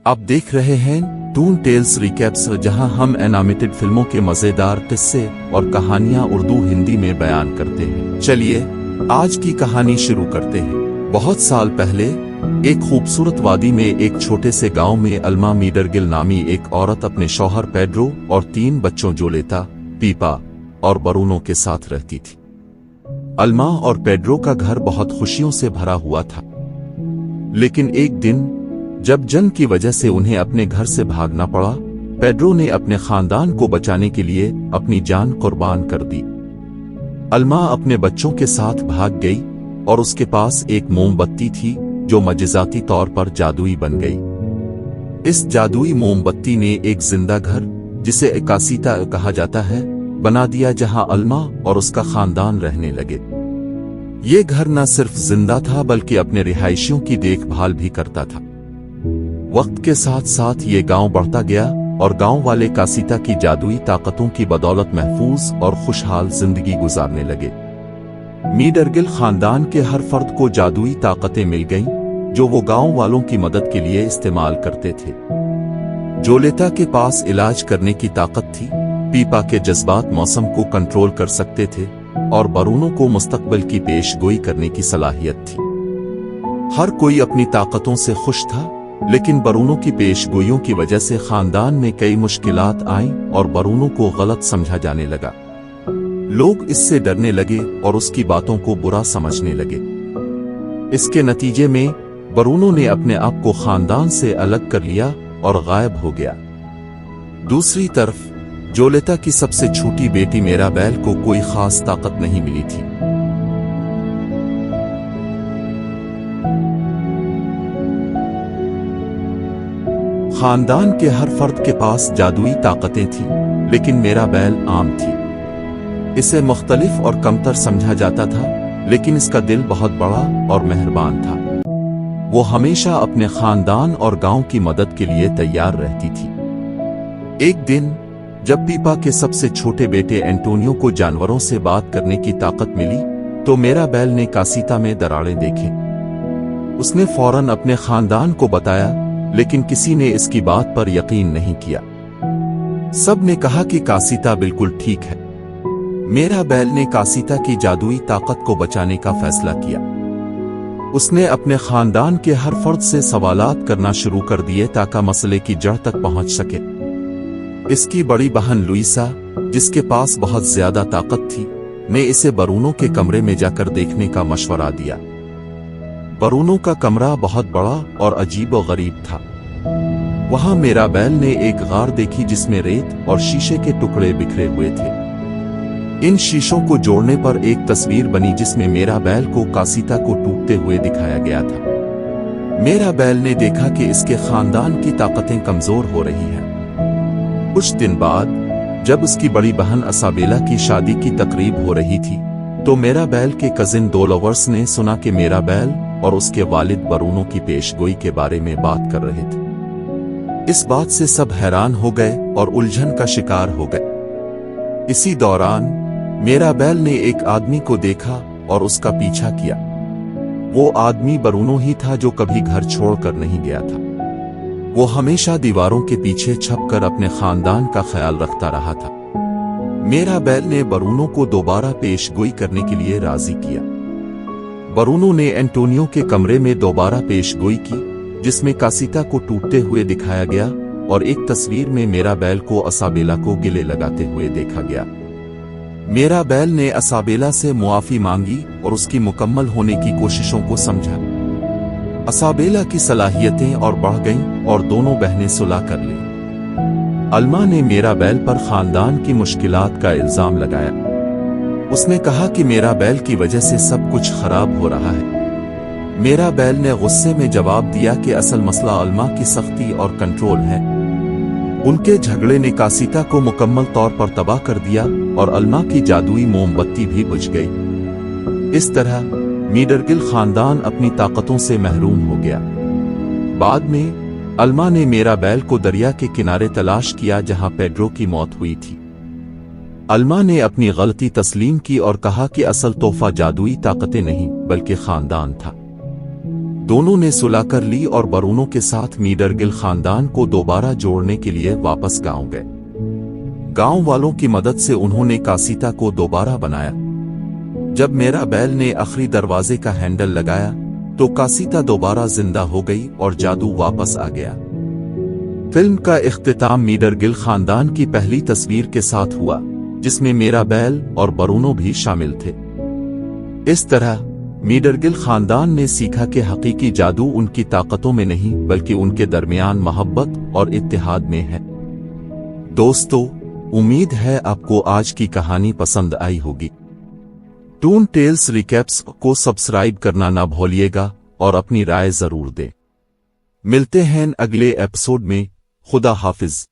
आप देख रहे हैं टून टेल्स रिकैप्स, जहां हम एनिमेटेड फिल्मों के मजेदार किस्से और कहानियां उर्दू हिंदी में बयान करते हैं। चलिए आज की कहानी शुरू करते हैं। बहुत साल पहले एक खूबसूरत वादी में एक छोटे से गांव में अल्मा मीडरगिल नामी एक औरत अपने शौहर पेड्रो और 3 बच्चों जोलेता, पीपा और बरूनो के साथ रहती थी। अल्मा और पेड्रो का घर बहुत खुशियों से भरा हुआ था, लेकिन एक दिन जब जंग की वजह से उन्हें अपने घर से भागना पड़ा, पेड्रो ने अपने खानदान को बचाने के लिए अपनी जान कुर्बान कर दी। अल्मा अपने बच्चों के साथ भाग गई और उसके पास एक मोमबत्ती थी जो मजेदाती तौर पर जादुई बन गई। इस जादुई मोमबत्ती ने एक जिंदा घर, जिसे कासीता कहा जाता है, बना दिया, जहां अल्मा और उसका खानदान रहने लगे। ये घर न सिर्फ जिंदा था बल्कि अपने रिहायशियों की देखभाल भी करता था। वक्त के साथ साथ ये गांव बढ़ता गया और गांव वाले कासीता की जादुई ताकतों की बदौलत महफूज और खुशहाल जिंदगी गुजारने लगे। मीडरगिल खानदान के हर फर्द को जादुई ताकतें मिल गईं, जो वो गांव वालों की मदद के लिए इस्तेमाल करते थे। जोलेता के पास इलाज करने की ताकत थी, पीपा के जज्बात मौसम को कंट्रोल कर सकते थे और बरूनो को मुस्तकबिल की पेशगोई करने की सलाहियत थी। हर कोई अपनी ताकतों से खुश था, लेकिन बरूनो की पेशगोइयों की वजह से खानदान में कई मुश्किलात आईं और बरूनो को गलत समझा जाने लगा। लोग इससे डरने लगे और उसकी बातों को बुरा समझने लगे। इसके नतीजे में बरूनो ने अपने आप को खानदान से अलग कर लिया और गायब हो गया। दूसरी तरफ जोलेता की सबसे छोटी बेटी मेराबेल को कोई खास ताकत नहीं मिली थी। खानदान के हर फर्द के पास जादुई ताकतें थीं, लेकिन मेराबेल आम थी। इसे मुख्तलिफ और कमतर समझा जाता था, लेकिन इसका दिल बहुत बड़ा और मेहरबान था। वो हमेशा अपने खानदान और गांव की मदद के लिए तैयार रहती थी। एक दिन जब पीपा के सबसे छोटे बेटे एंटोनियो को जानवरों से बात करने की ताकत मिली, तो मेराबेल ने कासीता में दरारें देखी। उसने फौरन अपने खानदान को बताया, लेकिन किसी ने इसकी बात पर यकीन नहीं किया। सब ने कहा कि कासीता बिल्कुल ठीक है। मेराबेल ने कासीता की जादुई ताकत को बचाने का फैसला किया। उसने अपने खानदान के हर फर्द से सवालात करना शुरू कर दिए ताकि मसले की जड़ तक पहुंच सके। इसकी बड़ी बहन लुइसा, जिसके पास बहुत ज्यादा ताकत थी, ने इसे बरूनो के कमरे में जाकर देखने का मशवरा दिया। बरूनो का कमरा बहुत बड़ा और अजीब व गरीब था। वहां मेराबेल ने एक गार देखी जिसमें रेत और शीशे के टुकड़े बिखरे हुए थे। इन शीशों को जोड़ने पर एक तस्वीर बनी जिसमें मेराबेल को कासीता को टूटते हुए दिखाया गया था। मेराबेल ने देखा कि इसके खानदान की ताकतें कमजोर हो रही हैं। कुछ दिन बाद जब उसकी बड़ी बहन असाबेला की शादी की तकरीब हो रही थी, तो मेराबेल के कजिन डोलोवर्स ने सुना कि मेराबेल और उसके वालिद बरूनो की पेशगोई के बारे में बात कर रहे थे। इस बात से सब हैरान हो गए और उलझन का शिकार हो गए। इसी दौरान मेराबेल ने एक आदमी को देखा और उसका पीछा किया। वो आदमी बरूनो ही था जो कभी घर छोड़कर नहीं गया था। वो हमेशा दीवारों के पीछे छुपकर अपने खानदान का ख्याल रखता रहा था। मेराबेल ने बरूनो को दोबारा पेशगोई करने के लिए राजी किया। बरूनो ने एंटोनियो के कमरे में दोबारा पेशगोई की, जिसमें कासीता को टूटते हुए दिखाया गया और एक तस्वीर में मेराबेल को असाबेला को गिले लगाते हुए देखा गया। मेराबेल ने असाबेला से मुआफी मांगी और उसकी मुकम्मल होने की कोशिशों को समझा। असाबेला की सलाहियतें और बढ़ गईं और दोनों बहनें सुलह कर लीं। अल्मा ने मेराबेल पर खानदान की मुश्किलात का इल्जाम लगाया। उसने कहा कि मेराबेल की वजह से सब कुछ खराब हो रहा है। मेराबेल ने गुस्से में जवाब दिया कि असल मसला अल्मा की सख्ती और कंट्रोल है। उनके झगड़े ने कासीता को मुकम्मल तौर पर तबाह कर दिया और अल्मा की जादुई मोमबत्ती भी बुझ गई। इस तरह मीडरगिल खानदान अपनी ताकतों से महरूम हो गया। बाद में अल्मा ने मेराबेल को दरिया के किनारे तलाश किया जहां पेड्रो की मौत हुई थी। अल्मा ने अपनी गलती तस्लीम की और कहा कि असल तोहफा जादुई ताकतें नहीं बल्कि खानदान था। دونوں نے صلح کر لی اور برونو کے ساتھ میڈرگل خاندان کو دوبارہ جوڑنے کے لیے واپس گاؤں گئے۔ گاؤں والوں کی مدد سے انہوں نے کاسیتا کو دوبارہ بنایا۔ جب میرا بیل نے آخری دروازے کا ہینڈل لگایا تو کاسیتا دوبارہ زندہ ہو گئی اور جادو واپس آ گیا۔ فلم کا اختتام میڈرگل خاندان کی پہلی تصویر کے ساتھ ہوا، جس میں میرا بیل اور برونو بھی شامل تھے۔ اس طرح میڈرگل خاندان نے سیکھا کہ حقیقی جادو ان کی طاقتوں میں نہیں بلکہ ان کے درمیان محبت اور اتحاد میں ہے۔ دوستو، امید ہے آپ کو آج کی کہانی پسند آئی ہوگی۔ ٹون ٹیلز ریکیپس کو سبسکرائب کرنا نہ بھولیے گا اور اپنی رائے ضرور دیں۔ ملتے ہیں اگلے ایپیسوڈ میں۔ خدا حافظ۔